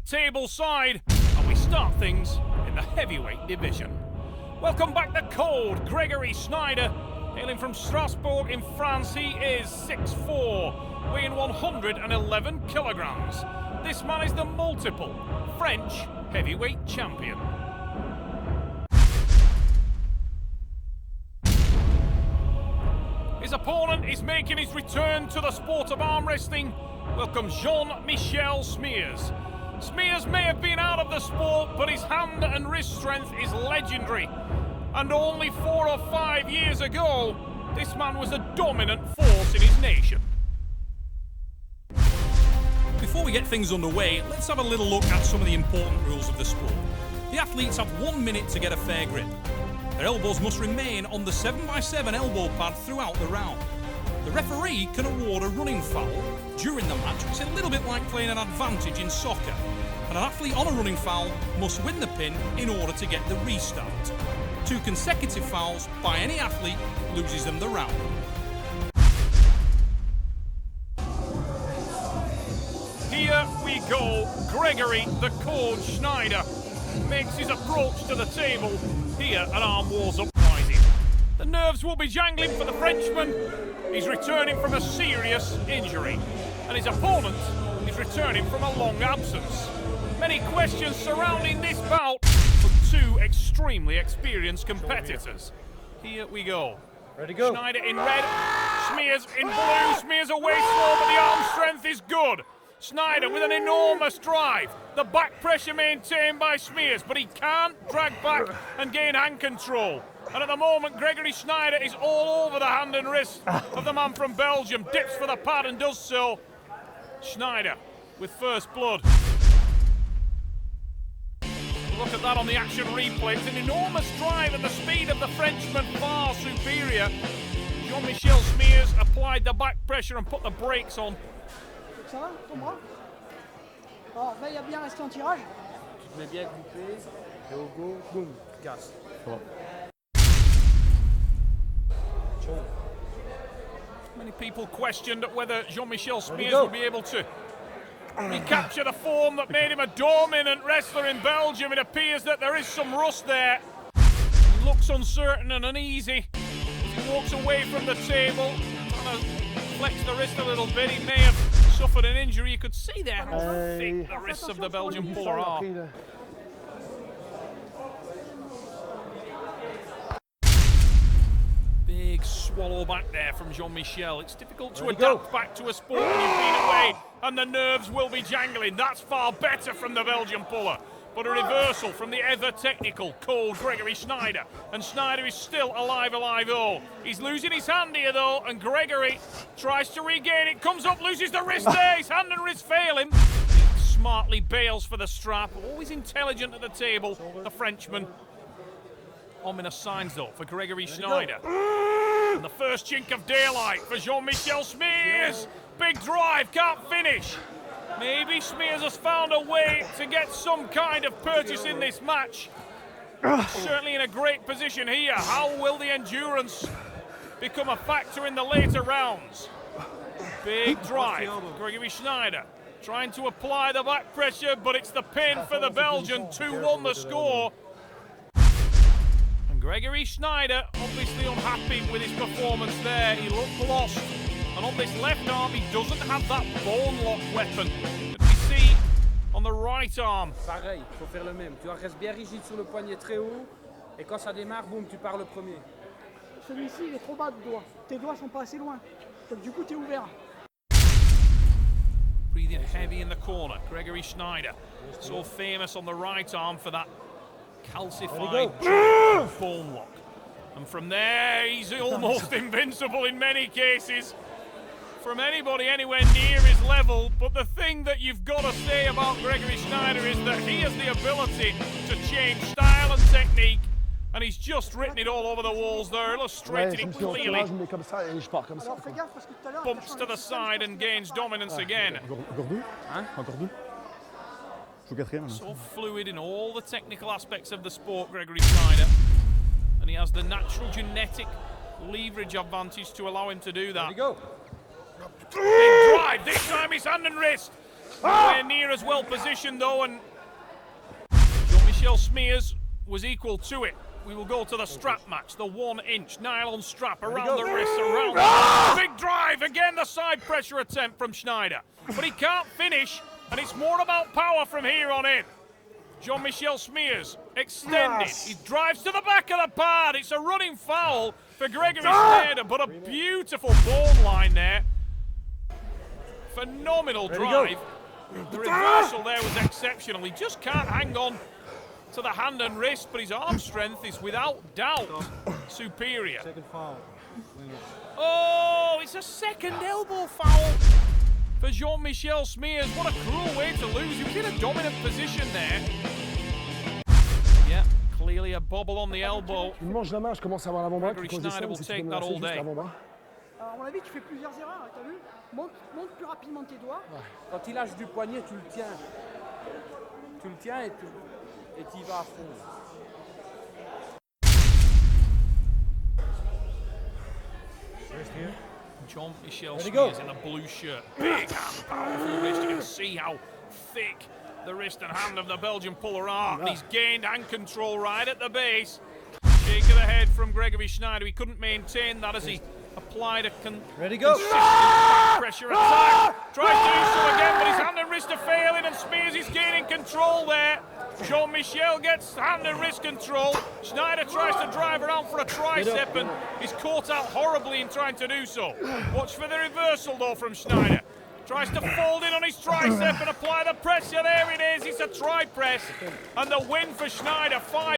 table side, and we start things in the heavyweight division. Welcome back to Code, Gregory Schneider. Hailing from Strasbourg in France, he is 6'4", weighing 111 kilograms. This man is the multiple French heavyweight champion. His opponent is making his return to the sport of arm wrestling. Welcome Jean-Michel Smeers. Smeers may have been out of the sport, but his hand and wrist strength is legendary. And only 4 or 5 years ago, this man was a dominant force in his nation. Before we get things underway, let's have a little look at some of the important rules of the sport. The athletes have 1 minute to get a fair grip. Their elbows must remain on the 7x7 elbow pad throughout the round. The referee can award a running foul during the match. It's a little bit like playing an advantage in soccer. And an athlete on a running foul must win the pin in order to get the restart. 2 consecutive fouls by any athlete loses them the round. Here we go. Gregory, the Code Schneider, makes his approach to the table here at Arm Wars Uprising. The nerves will be jangling for the Frenchman. He's returning from a serious injury, and his opponent is returning from a long absence. Many questions surrounding this bout, but 2 extremely experienced competitors. Here we go. Ready, go. Schneider in red, Smeers in blue. Smeers away slow, but the arm strength is good. Schneider with an enormous drive. The back pressure maintained by Smeers, but he can't drag back and gain hand control. And at the moment, Gregory Schneider is all over the hand and wrist of the man from Belgium. Dips for the pad and does so. Schneider with first blood. Look at that on the action replay. It's an enormous drive, and the speed of the Frenchman far superior. Jean-Michel Smeers applied the back pressure and put the brakes on. Ça va, ton bras? Alors, veille à bien rester en tirage. Tu te mets bien groupé, et au go, boum, tu casses. Many people questioned whether Jean-Michel Smeers would be able to recapture the form that made him a dominant wrestler in Belgium. It appears that there is some rust there. He looks uncertain and uneasy as he walks away from the table, trying to flex the wrist a little bit. He may have suffered an injury. You could see there how thick the wrists of the Belgian puller are. Big swallow back there from Jean-Michel. It's difficult to adapt back to a sport when you've been away, and the nerves will be jangling. That's far better from the Belgian puller. But a reversal from the ever-technical, cold Gregory Schneider. And Schneider is still alive, oh. He's losing his hand here, though, and Gregory tries to regain it. Comes up, loses the wrist there. His hand and wrist fail him. He smartly bails for the strap. Always intelligent at the table, the Frenchman. Ominous signs, though, for Gregory Schneider. And the first chink of daylight for Jean-Michel Smeers. Big drive, can't finish. Maybe Smeers has found a way to get some kind of purchase in this match. Certainly in a great position here. How will the endurance become a factor in the later rounds? Big drive. Gregory Schneider trying to apply the back pressure, but it's the pin for the Belgian. 2-1 the score. And Gregory Schneider obviously unhappy with his performance there. He looked lost. And on this left arm, he doesn't have that bone lock weapon that we see on the right arm. Pareil, il faut faire le même. Tu restes bien rigide sur le poignet très haut, et quand ça démarre, boum, tu pars le premier. Celui-ci, il est trop bas de doigts. Tes doigts sont pas assez loin. Donc du coup, tu es ouvert. Breathing heavy in the corner, Gregory Schneider. So famous on the right arm for that calcified bone lock. And from there, he's almost invincible in many cases. From anybody anywhere near his level, but the thing that you've got to say about Gregory Schneider is that he has the ability to change style and technique, and he's just written it all over the walls there, illustrating it clearly. Bumps to the side and gains dominance again. So fluid in all the technical aspects of the sport, Gregory Schneider, and he has the natural genetic leverage advantage to allow him to do that. Big drive, this time his hand and wrist. Nowhere near as well positioned though, and Jean-Michel Smeers was equal to it. We will go to the strap match, the 1-inch nylon strap around the wrists, around the big drive, again the side pressure attempt from Schneider. But he can't finish, and it's more about power from here on in. Jean-Michel Smeers extended, he drives to the back of the pad, it's a running foul for Gregory Schneider, but a beautiful bone line there. Phenomenal drive. The reversal there was exceptional, he just can't hang on to the hand and wrist, but his arm strength is without doubt superior. Second foul. Oh, it's a second elbow foul for Jean-Michel Smeers. What a cruel way to lose. He was in a dominant position there. Yeah, clearly a bobble on the elbow. Tu me manges la main, je commence à avoir l'avant-bras. Gregory Schneider will take that all day. Alors, à mon avis, tu fais plusieurs erreurs, t'as vu? Monte plus rapidement tes doigts. Quand il lâche du poignet, tu le tiens. Tu le tiens et tu y vas à fond. Jean-Michel Smeers in the blue shirt. Big and powerful wrist. You can see how thick the wrist and hand of the Belgian puller are. And he's gained hand control right at the base. Shake of the head from Gregory Schneider. He couldn't maintain that as he applied a consistent back pressure attack. Tries to do so again, but his hand and wrist are failing, and Smeers is gaining control there. Jean-Michel gets hand and wrist control. Schneider tries to drive around for a tricep, and he's caught out horribly in trying to do so. Watch for the reversal though from Schneider. Tries to fold in on his tricep and apply the pressure. There it is. It's a tri-press, and the win for Schneider. 5